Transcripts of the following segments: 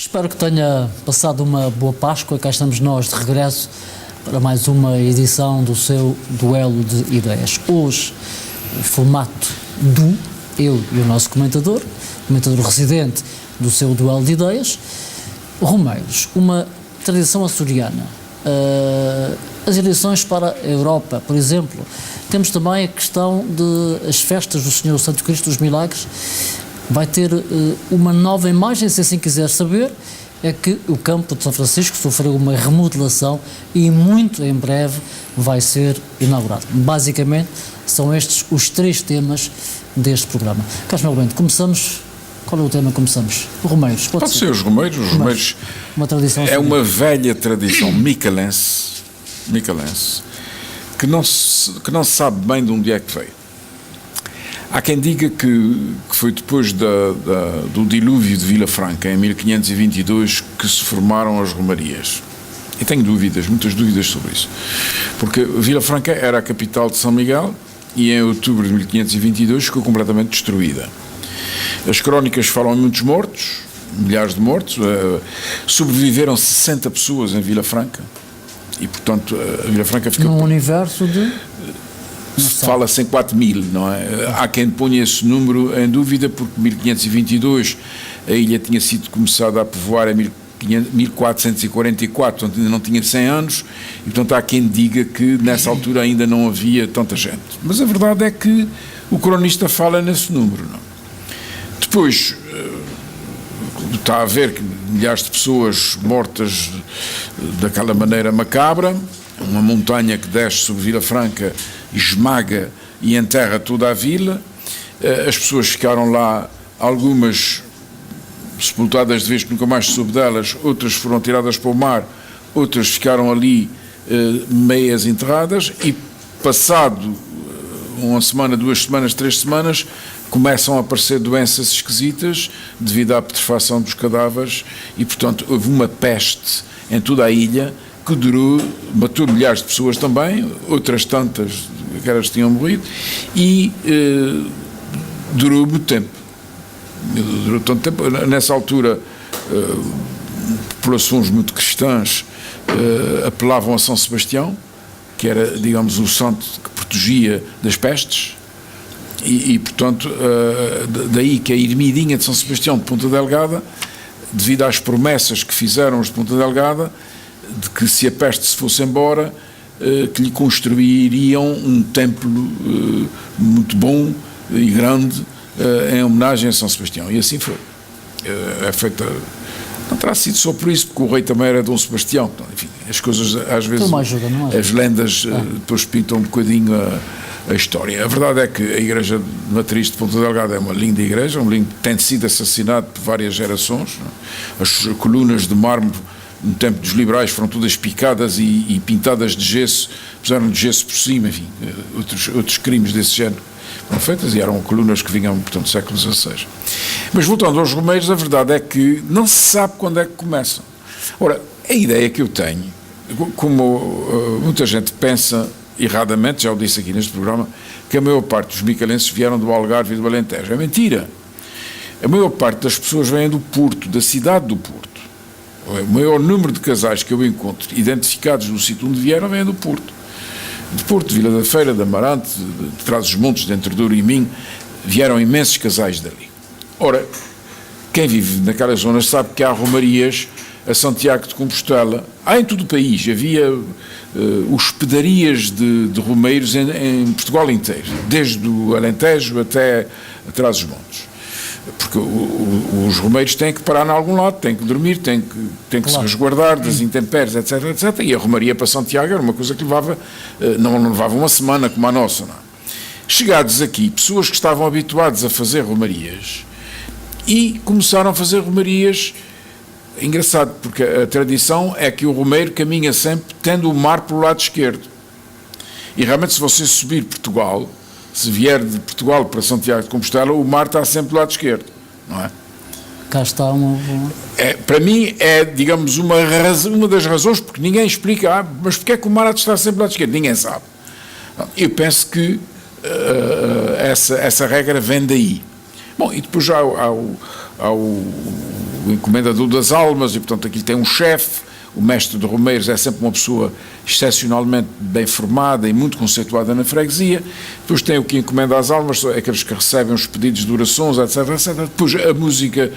Espero que tenha passado uma boa Páscoa. Cá estamos nós de regresso para mais uma edição do seu Duelo de Ideias. Hoje, o formato eu e o nosso comentador residente do seu Duelo de Ideias, Romeiros, uma tradição açoriana. As eleições para a Europa, por exemplo, temos também a questão das festas do Senhor Santo Cristo dos Milagres. Vai ter uma nova imagem, se assim quiser saber, é que o campo de São Francisco sofreu uma remodelação e muito em breve vai ser inaugurado. Basicamente, são estes os três temas deste programa. Carlos Melo Bento, começamos. Qual é o tema que começamos? Romeiros. Pode ser os Romeiros. Os Romeiros uma tradição é uma velha tradição micalense, que não se sabe bem de onde é que veio. Há quem diga que foi depois do dilúvio de Vila Franca, em 1522, que se formaram as romarias. E tenho muitas dúvidas sobre isso. Porque Vila Franca era a capital de São Miguel e em outubro de 1522 ficou completamente destruída. As crónicas falam em muitos mortos, milhares de mortos. Sobreviveram 60 pessoas em Vila Franca. E, portanto, a Vila Franca ficou... Num universo de... Fala-se em 4.000, não é? Há quem ponha esse número em dúvida, porque em 1522 a ilha tinha sido começada a povoar em 1444, portanto ainda não tinha 100 anos, e portanto há quem diga que nessa altura ainda não havia tanta gente. Mas a verdade é que o cronista fala nesse número, não? Depois está a ver que milhares de pessoas mortas daquela maneira macabra, uma montanha que desce sobre Vila Franca, esmaga e enterra toda a vila. As pessoas ficaram lá, algumas sepultadas de vez que nunca mais se soube delas, outras foram tiradas para o mar, outras ficaram ali meias enterradas, e passado uma semana, 2 semanas, 3 semanas, começam a aparecer doenças esquisitas devido à putrefação dos cadáveres, e portanto houve uma peste em toda a ilha que matou milhares de pessoas também, outras tantas que elas tinham morrido, e durou muito tempo. Durou tanto tempo. Nessa altura, populações muito cristãs apelavam a São Sebastião, que era, digamos, o santo que protegia das pestes, e portanto, daí que a Ermidinha de São Sebastião de Ponta Delgada, devido às promessas que fizeram os de Ponta Delgada, de que se a peste se fosse embora, que lhe construiriam um templo muito bom e grande em homenagem a São Sebastião. E assim foi. É feita... Não terá sido só por isso, porque o rei também era Dom Sebastião. Então, enfim, as coisas, às vezes, as lendas depois pintam um bocadinho a história. A verdade é que a Igreja de Matriz de Ponta Delgada é uma linda igreja, tem sido assassinado por várias gerações. As colunas de mármore no tempo dos liberais foram todas picadas e pintadas de gesso, puseram de gesso por cima, enfim, outros crimes desse género foram feitas, e eram colunas que vinham, portanto, do século XVI. Mas voltando aos Romeiros, a verdade é que não se sabe quando é que começam. Ora, a ideia que eu tenho, como muita gente pensa erradamente, já o disse aqui neste programa, que a maior parte dos micalenses vieram do Algarve e do Alentejo. É mentira. A maior parte das pessoas vêm do Porto, da cidade do Porto. O maior número de casais que eu encontro identificados no sítio onde vieram vem do Porto. De Porto, Vila da Feira, de Amarante, de Trás-os-Montes, de Entre Douro e Minho, vieram imensos casais dali. Ora, quem vive naquelas zonas sabe que há romarias a Santiago de Compostela. Há em todo o país, havia hospedarias de romeiros em Portugal inteiro, desde o Alentejo até a Trás-os-Montes. Porque os romeiros têm que parar em algum lado, têm que dormir, têm que se resguardar das intempéries, etc, etc. E a romaria para Santiago era uma coisa que levava, não levava uma semana como a nossa. Não. Chegados aqui, pessoas que estavam habituadas a fazer romarias e começaram a fazer romarias. Engraçado, porque a tradição é que o romeiro caminha sempre tendo o mar pelo lado esquerdo. E realmente, se você subir Portugal, se vier de Portugal para Santiago de Compostela, o mar está sempre do lado esquerdo, não é? Cá está uma... Para mim é, digamos, uma das razões, porque ninguém explica, mas porque é que o mar há de estar sempre do lado esquerdo? Ninguém sabe. Eu penso que essa regra vem daí. Bom, e depois já há o encomendador das almas, e portanto aqui tem um chefe. O mestre de romeiros é sempre uma pessoa excepcionalmente bem formada e muito conceituada na freguesia. Depois tem o que encomenda as almas, aqueles que recebem os pedidos de orações, etc, etc. Depois a música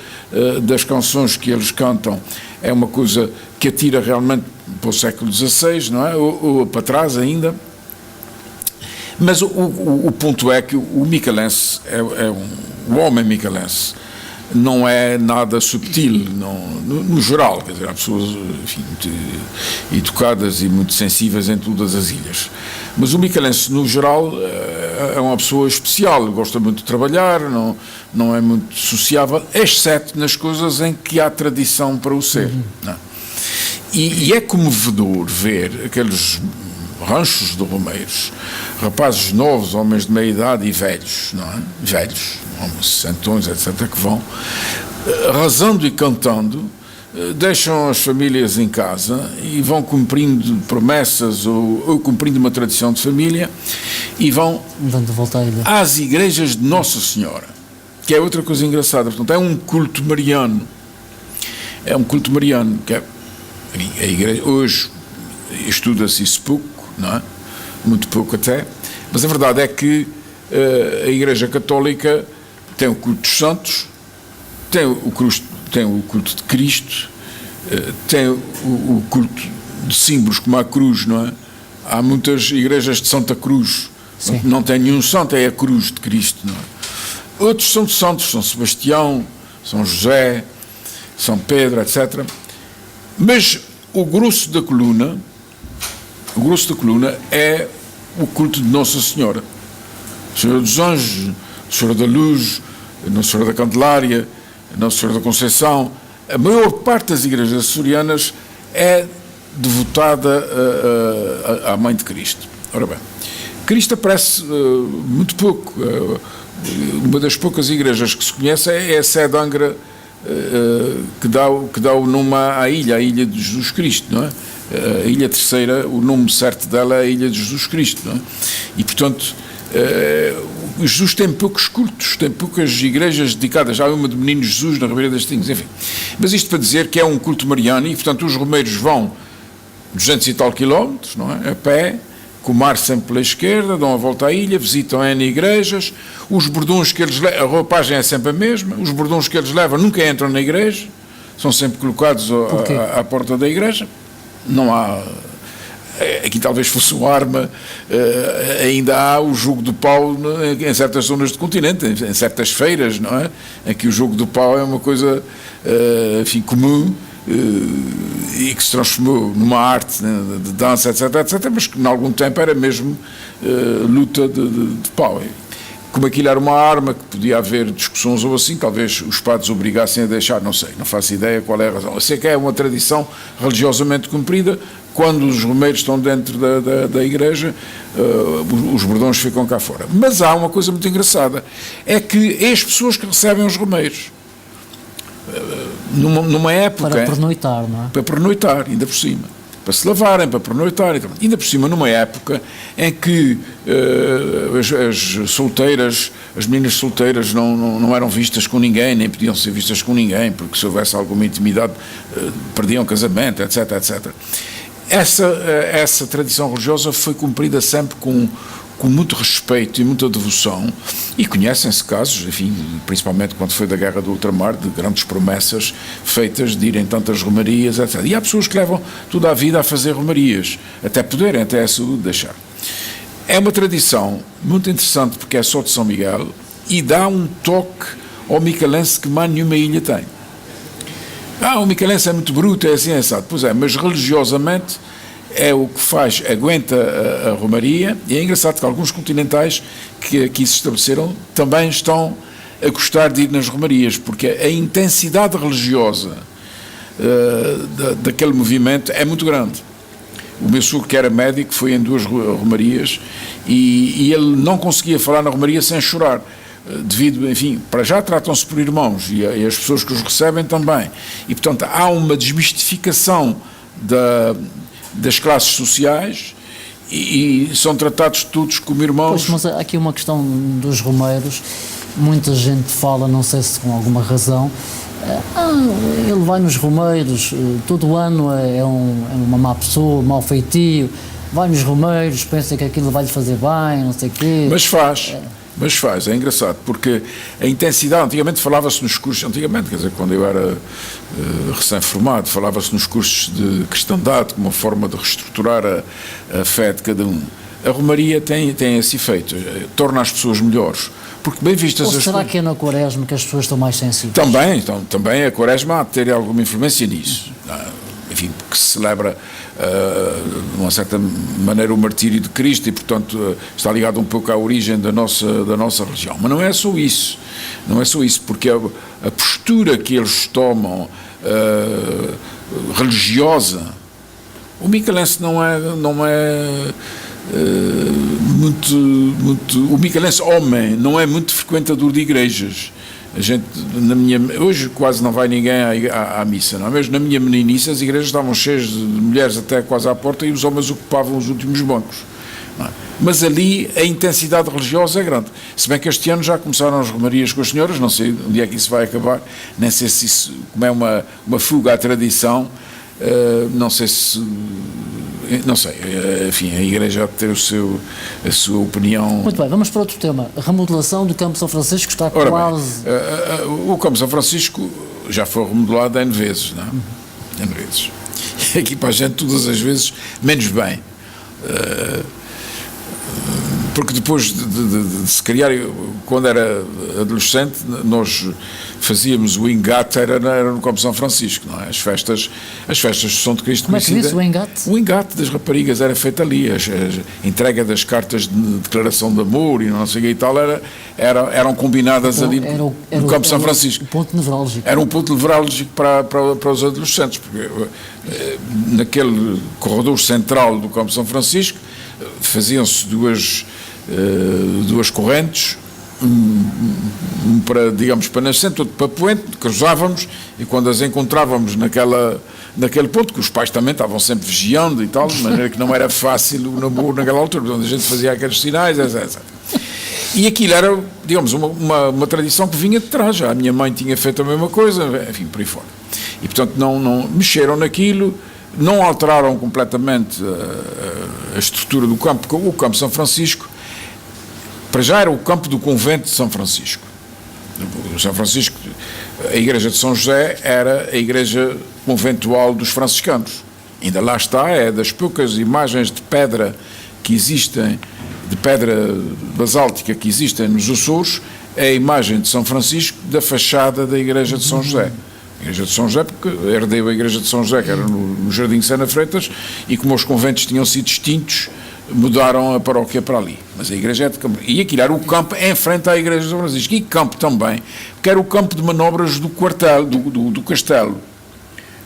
das canções que eles cantam é uma coisa que atira realmente para o século XVI, não é? Ou para trás ainda. Mas o ponto é que o micalense o homem micalense não é nada subtil, no geral, quer dizer, há pessoas, enfim, muito educadas e muito sensíveis em todas as ilhas. Mas o micalense, no geral, é uma pessoa especial, gosta muito de trabalhar, não é muito sociável, exceto nas coisas em que há tradição para o ser. Não é? E é comovedor ver aqueles ranchos de romeiros, rapazes novos, homens de meia idade e velhos, não é? Velhos, homens sessentões, etc., que vão rezando e cantando, deixam as famílias em casa e vão cumprindo promessas ou cumprindo uma tradição de família e vão às igrejas de Nossa Senhora, que é outra coisa engraçada. Portanto, é um culto mariano. É um culto mariano, que é a igreja, hoje estuda-se isso pouco, não é? Muito pouco até, mas a verdade é que a Igreja Católica tem o culto dos santos, tem o culto de Cristo, tem o culto de símbolos como a cruz, não é? Há muitas igrejas de Santa Cruz. Sim. Não tem nenhum santo, é a cruz de Cristo, não é? Outros são de santos, São Sebastião, São José, São Pedro, etc. Mas o grosso da coluna é o culto de Nossa Senhora. Senhora dos Anjos, Senhora da Luz, Nossa Senhora da Candelária, Nossa Senhora da Conceição. A maior parte das igrejas açorianas é devotada à Mãe de Cristo. Ora bem, Cristo aparece muito pouco. Uma das poucas igrejas que se conhece é a Sé de Angra, que dá o nome à ilha, a Ilha de Jesus Cristo, não é? A Ilha Terceira, o nome certo dela é a Ilha de Jesus Cristo, não é? E, portanto, Jesus tem poucos cultos, tem poucas igrejas dedicadas. Há uma de Menino Jesus na Ribeira das Tinhas, enfim. Mas isto para dizer que é um culto mariano e, portanto, os romeiros vão 200 e tal quilómetros, não é? A pé, com o mar sempre pela esquerda, dão a volta à ilha, visitam N igrejas, os bordões que eles levam, a roupagem é sempre a mesma, os bordões que eles levam nunca entram na igreja, são sempre colocados à porta da igreja. Não há, aqui talvez fosse uma arma, ainda há o jogo do pau em certas zonas do continente, em certas feiras, não é? Em que o jogo do pau é uma coisa, enfim, comum, e que se transformou numa arte, né, de dança, etc, etc, mas que em algum tempo era mesmo luta de pau. Como aquilo era uma arma, que podia haver discussões ou assim, talvez os padres obrigassem a deixar, não sei, não faço ideia qual é a razão. Eu sei que é uma tradição religiosamente cumprida. Quando os romeiros estão dentro da igreja, os bordões ficam cá fora. Mas há uma coisa muito engraçada, é que é as pessoas que recebem os romeiros. Numa época... Para pernoitar, não é? Para pernoitar, ainda por cima. Para se lavarem, para pernoitar, ainda por cima numa época em que as solteiras, as meninas solteiras não eram vistas com ninguém, nem podiam ser vistas com ninguém, porque se houvesse alguma intimidade perdiam casamento, etc, etc. Essa tradição religiosa foi cumprida sempre com muito respeito e muita devoção, e conhecem-se casos, enfim, principalmente quando foi da Guerra do Ultramar, de grandes promessas feitas de irem tantas romarias, etc. E há pessoas que levam toda a vida a fazer romarias, até poderem, até a saúde deixar. É uma tradição muito interessante, porque é só de São Miguel, e dá um toque ao micalense que mais nenhuma ilha tem. O micalense é muito bruto, é assim, é assado. Pois é, mas religiosamente é o que faz, aguenta a romaria, e é engraçado que alguns continentais que aqui se estabeleceram também estão a gostar de ir nas romarias, porque a intensidade religiosa daquele movimento é muito grande. O meu sogro, que era médico, foi em 2 romarias e ele não conseguia falar na romaria sem chorar, devido, enfim, para já tratam-se por irmãos e as pessoas que os recebem também, e portanto há uma desmistificação das classes sociais e são tratados todos como irmãos. Pois, mas há aqui uma questão dos romeiros, muita gente fala, não sei se com alguma razão, Ele vai nos Romeiros, todo ano é uma má pessoa, mau feitio, vai nos Romeiros, pensa que aquilo vai lhe fazer bem, não sei o quê. Mas faz, é engraçado, porque a intensidade, antigamente falava-se nos cursos, antigamente, quer dizer, quando eu era recém-formado, falava-se nos cursos de cristandade como uma forma de reestruturar a fé de cada um. A Romaria tem esse efeito, torna as pessoas melhores, porque bem vistas Ou as será coisas... que é na Quaresma que as pessoas estão mais sensíveis? Também a Quaresma há de ter alguma influência nisso. Enfim, porque se celebra de uma certa maneira o martírio de Cristo e, portanto, está ligado um pouco à origem da nossa religião. Mas não é só isso, porque a postura que eles tomam religiosa, o micalense não é muito, o micalense homem não é muito frequentador de igrejas. A gente, hoje quase não vai ninguém à missa, não é? Mas na minha meninice as igrejas estavam cheias de mulheres até quase à porta e os homens ocupavam os últimos bancos. Não é? Mas ali a intensidade religiosa é grande. Se bem que este ano já começaram as romarias com as senhoras, não sei onde é que isso vai acabar, nem sei se isso, como é uma fuga à tradição, não sei, enfim, a Igreja há de ter a sua opinião. Muito bem, vamos para outro tema. A remodelação do Campo São Francisco está quase... O Campo São Francisco já foi remodelado N vezes, não é? N vezes. Aqui para a gente todas as vezes, menos bem. Porque depois de se criar, quando era adolescente, nós fazíamos o engate, era no Campo São Francisco, não é? As festas de São de Cristo. Como é que disse o engate? O engate das raparigas era feito ali, a entrega das cartas de declaração de amor e não sei o que e tal, eram combinadas ali no Campo São Francisco. O ponto nevrálgico. Era um ponto nevrálgico para os adolescentes, porque naquele corredor central do Campo São Francisco faziam-se duas correntes, um para, digamos, para nascente, outro para poente, cruzávamos e quando as encontrávamos naquele ponto, que os pais também estavam sempre vigiando e tal, de maneira que não era fácil o namoro naquela altura, portanto a gente fazia aqueles sinais, etc. E aquilo era, digamos, uma tradição que vinha de trás, já a minha mãe tinha feito a mesma coisa, enfim, por aí fora. E portanto não mexeram naquilo, não alteraram completamente a estrutura do campo, porque o Campo São Francisco para já era o campo do convento de São Francisco. São Francisco, a igreja de São José era a igreja conventual dos franciscanos. Ainda lá está, é das poucas imagens de pedra que existem, de pedra basáltica que existem nos Açores, é a imagem de São Francisco da fachada da igreja de São José. A igreja de São José, porque herdeu a igreja de São José, que era no Jardim Sena Freitas, e como os conventos tinham sido extintos, mudaram a paróquia para ali. Mas a igreja é de campo. E aquilo era o campo em frente à igreja de São Francisco. E campo também, porque era o campo de manobras do quartel, do castelo.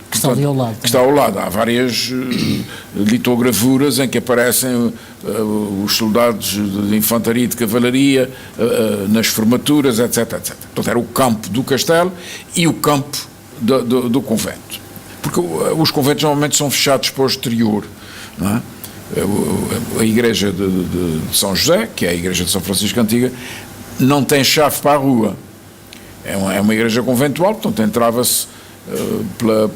Que está ali ao lado. Que está ao lado. Há várias litogravuras em que aparecem os soldados de infantaria e de cavalaria nas formaturas, etc, etc. Portanto, era o campo do castelo e o campo do convento. Porque os conventos normalmente são fechados para o exterior, não é? A igreja de São José, que é a igreja de São Francisco Antiga, não tem chave para a rua. É uma igreja conventual, portanto entrava-se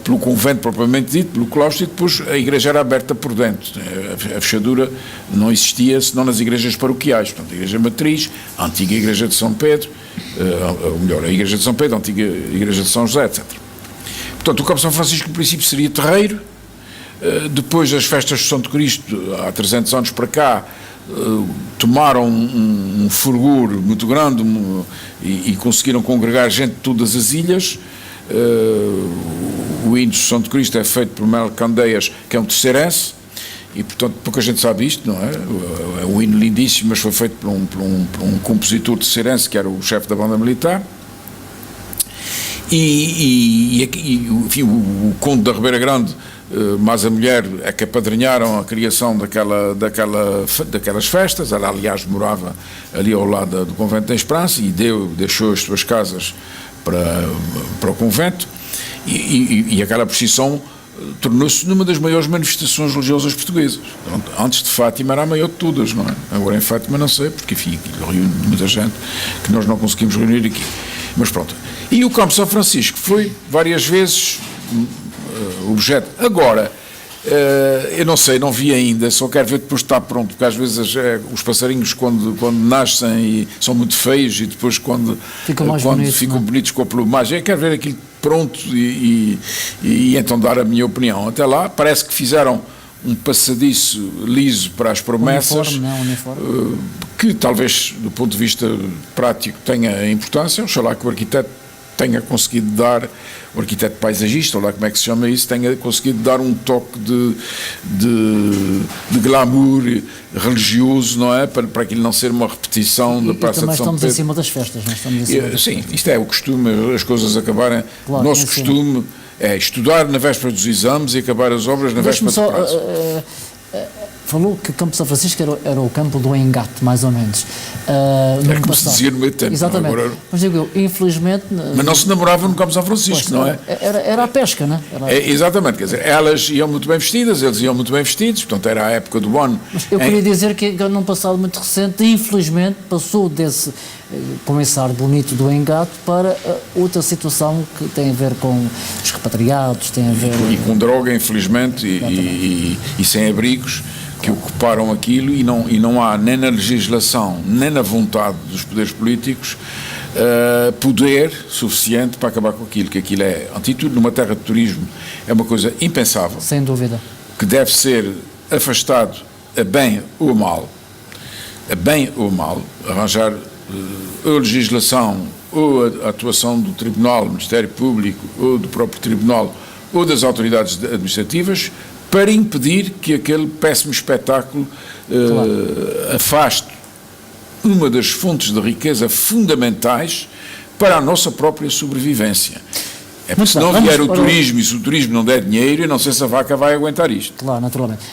pelo convento propriamente dito, pelo claustro, e depois a igreja era aberta por dentro. A fechadura não existia senão nas igrejas paroquiais, portanto a igreja matriz, a antiga igreja de São Pedro, ou melhor, a igreja de São Pedro, a antiga igreja de São José, etc. Portanto, o Campo São Francisco, no princípio, seria terreiro. Depois das festas de São de Cristo, há 300 anos para cá, tomaram um fulgor muito grande e conseguiram congregar gente de todas as ilhas. O hino de São de Cristo é feito por Mel Candeias, que é um terceirense, e portanto pouca gente sabe isto, não é? É um hino lindíssimo, mas foi feito por um compositor terceirense, que era o chefe da banda militar. Enfim, o Conde da Ribeira Grande, mas a mulher é que apadrinharam a criação daquelas festas. Ela, aliás, morava ali ao lado do convento da Esperança e deixou as suas casas para o convento, e aquela procissão tornou-se numa das maiores manifestações religiosas portuguesas. Antes de Fátima era a maior de todas, não é? Agora em Fátima não sei, porque enfim, reúne muita gente que nós não conseguimos reunir aqui. Mas pronto. E o Campo São Francisco foi várias vezes objeto. Agora, eu não sei, não vi ainda, só quero ver depois está pronto, porque às vezes os passarinhos quando nascem e são muito feios e depois quando ficam bonitos com a plumagem, eu quero ver aquilo pronto e então dar a minha opinião. Até lá, parece que fizeram um passadiço liso para as promessas, uniforme. Que talvez do ponto de vista prático tenha importância. Oxalá que o arquiteto tenha conseguido dar, o arquiteto paisagista, ou lá como é que se chama isso, tenha conseguido dar um toque de glamour religioso, não é? Para aquilo não ser uma repetição da Praça de São Pedro. Estamos em cima das festas, não estamos em cima das sim, isto é o costume, as coisas acabarem. Claro, nosso costume é estudar na véspera dos exames e acabar as obras na véspera do prazo. Falou que o Campo São Francisco era o campo do engate, mais ou menos. É como se dizia no meio tempo. Exatamente. Agora... Mas digo eu, infelizmente... Mas não se namorava no Campo São Francisco, não é? Era a pesca, não é? Exatamente, quer dizer, elas iam muito bem vestidas, eles iam muito bem vestidos, portanto era a época do ano. Mas eu queria dizer que num passado muito recente, infelizmente, passou desse começar bonito do engate para outra situação que tem a ver com os repatriados, tem a ver... E com droga, infelizmente, e sem abrigos, que ocuparam aquilo, e não há nem na legislação, nem na vontade dos poderes políticos poder suficiente para acabar com aquilo, que aquilo é, antítulo, numa terra de turismo, é uma coisa impensável. Sem dúvida. Que deve ser afastado a bem ou a mal, arranjar a legislação ou a atuação do Tribunal, do Ministério Público, ou do próprio Tribunal, ou das autoridades administrativas, para impedir que aquele péssimo espetáculo afaste uma das fontes de riqueza fundamentais para a nossa própria sobrevivência. É porque se não vier o turismo, e se o turismo não der dinheiro, eu não sei se a vaca vai aguentar isto. Claro, naturalmente.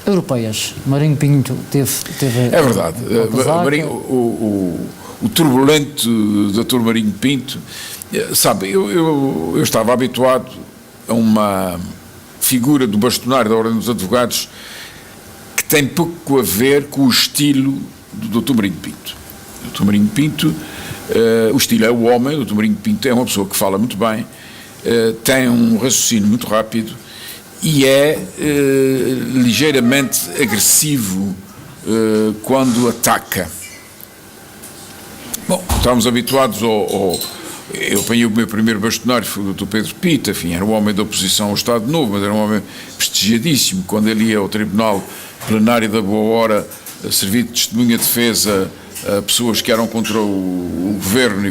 Europeias, Marinho Pinto teve é verdade. O turbulento Dr. Marinho Pinto, sabe, eu estava habituado a uma figura do bastonário da Ordem dos Advogados que tem pouco a ver com o estilo do Dr. Marinho Pinto. O Dr. Marinho Pinto, o estilo é o homem, o Dr. Marinho Pinto é uma pessoa que fala muito bem, tem um raciocínio muito rápido e é ligeiramente agressivo quando ataca. Bom, estávamos habituados eu apanhei o meu primeiro bastonário, foi o Dr. Pedro Pita, enfim, era um homem da oposição ao Estado Novo, mas era um homem prestigiadíssimo. Quando ele ia ao Tribunal Plenário da Boa Hora servir de testemunha de defesa a pessoas que eram contra o governo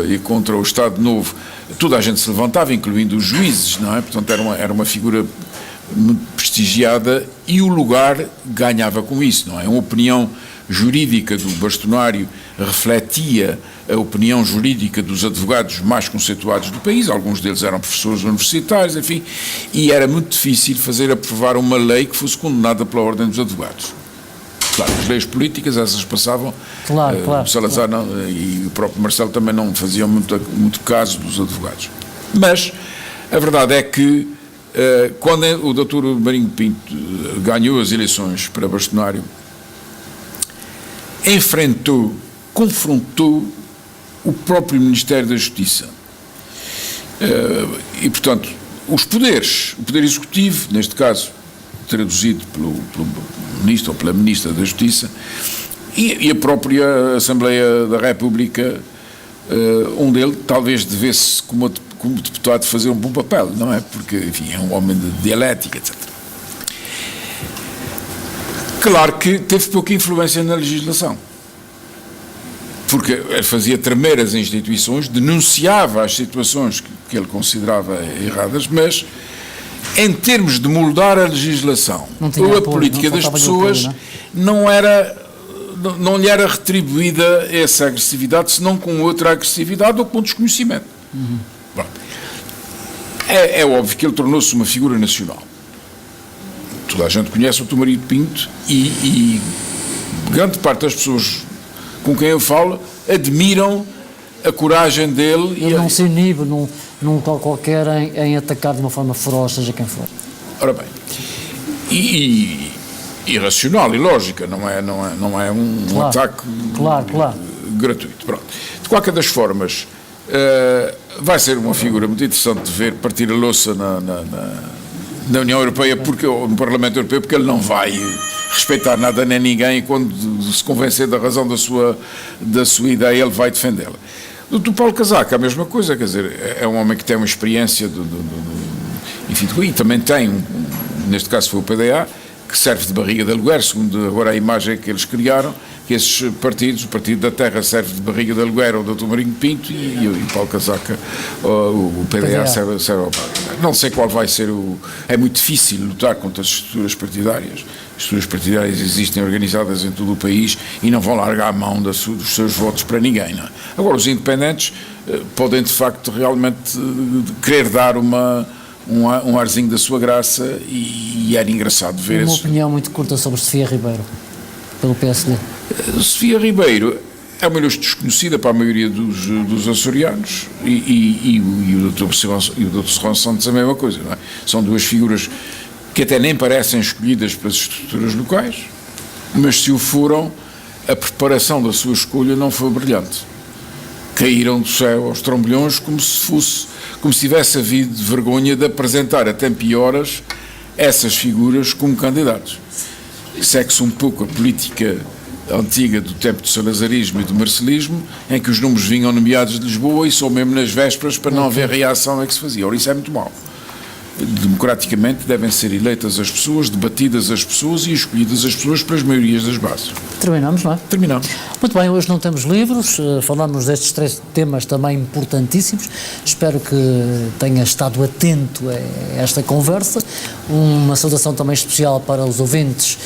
e contra o Estado Novo, toda a gente se levantava, incluindo os juízes, não é? Portanto, era uma figura muito prestigiada e o lugar ganhava com isso, não é? Uma opinião jurídica do bastonário refletia a opinião jurídica dos advogados mais conceituados do país, alguns deles eram professores universitários, enfim, e era muito difícil fazer aprovar uma lei que fosse condenada pela Ordem dos Advogados. Claro, as leis políticas, essas passavam, claro, Salazar não, e o próprio Marcelo também não faziam muito caso dos advogados. Mas a verdade é que quando o Dr. Marinho Pinto ganhou as eleições para bastonário, confrontou o próprio Ministério da Justiça. E, portanto, o poder executivo, neste caso, traduzido pelo ministro ou pela ministra da Justiça, e a própria Assembleia da República, onde ele talvez devesse, como deputado, fazer um bom papel, não é? Porque, enfim, é um homem de dialética, etc. Claro que teve pouca influência na legislação, porque ele fazia tremer as instituições, denunciava as situações que ele considerava erradas, mas em termos de moldar a legislação ou a política das pessoas, não lhe era retribuída essa agressividade, senão com outra agressividade ou com desconhecimento. Bom, é óbvio que ele tornou-se uma figura nacional. Toda a gente conhece o Dr. Marinho Pinto e grande parte das pessoas com quem eu falo admiram a coragem dele. Ele não se inibe num tal qualquer em atacar de uma forma feroz, seja quem for. Ora bem, e racional e lógica, não é um ataque gratuito. Pronto. De qualquer das formas, vai ser uma figura muito interessante de ver partir a louça na União Europeia, no Parlamento Europeu, porque ele não vai respeitar nada nem ninguém, e quando se convencer da razão da sua ideia, ele vai defendê-la. Do Paulo Casaca, a mesma coisa, quer dizer, é um homem que tem uma experiência enfim, e também tem, neste caso foi o PDA, que serve de barriga de aluguer, segundo agora a imagem que eles criaram, que esses partidos, o Partido da Terra serve de barriga de aluguer ao Dr. Marinho Pinto e o Paulo Casaca, o PDA serve ao Paulo. Não sei qual vai ser É muito difícil lutar contra as estruturas partidárias. As estruturas partidárias existem organizadas em todo o país e não vão largar a mão dos seus votos para ninguém. Não é? Agora, os independentes podem, de facto, realmente querer dar um arzinho da sua graça e era engraçado ver uma opinião muito curta sobre Sofia Ribeiro, pelo PSD. Sofia Ribeiro é uma luz desconhecida para a maioria dos açorianos e o Dr. Serrão Santos a mesma coisa, não é? São duas figuras que até nem parecem escolhidas pelas estruturas locais, mas se o foram, a preparação da sua escolha não foi brilhante. Caíram do céu aos trombolhões como se tivesse havido vergonha de apresentar a tempo e horas essas figuras como candidatos. Segue-se um pouco a política antiga do tempo do salazarismo e do marcelismo, em que os números vinham nomeados de Lisboa e só mesmo nas vésperas para não haver reação é que se fazia. Ora, isso é muito mau. Democraticamente devem ser eleitas as pessoas, debatidas as pessoas e escolhidas as pessoas pelas maiorias das bases. Terminamos, não é? Terminamos. Muito bem, hoje não temos livros, falamos destes 3 temas também importantíssimos. Espero que tenha estado atento a esta conversa. Uma saudação também especial para os ouvintes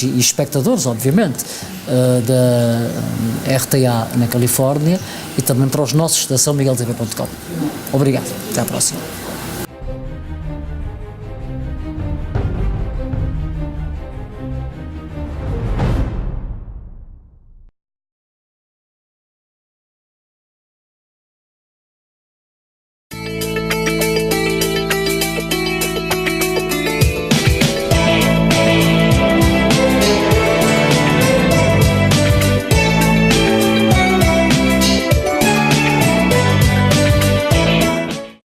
e espectadores, obviamente, da RTA na Califórnia e também para os nossos da SãoMiguelTV.com. Obrigado. Até à próxima.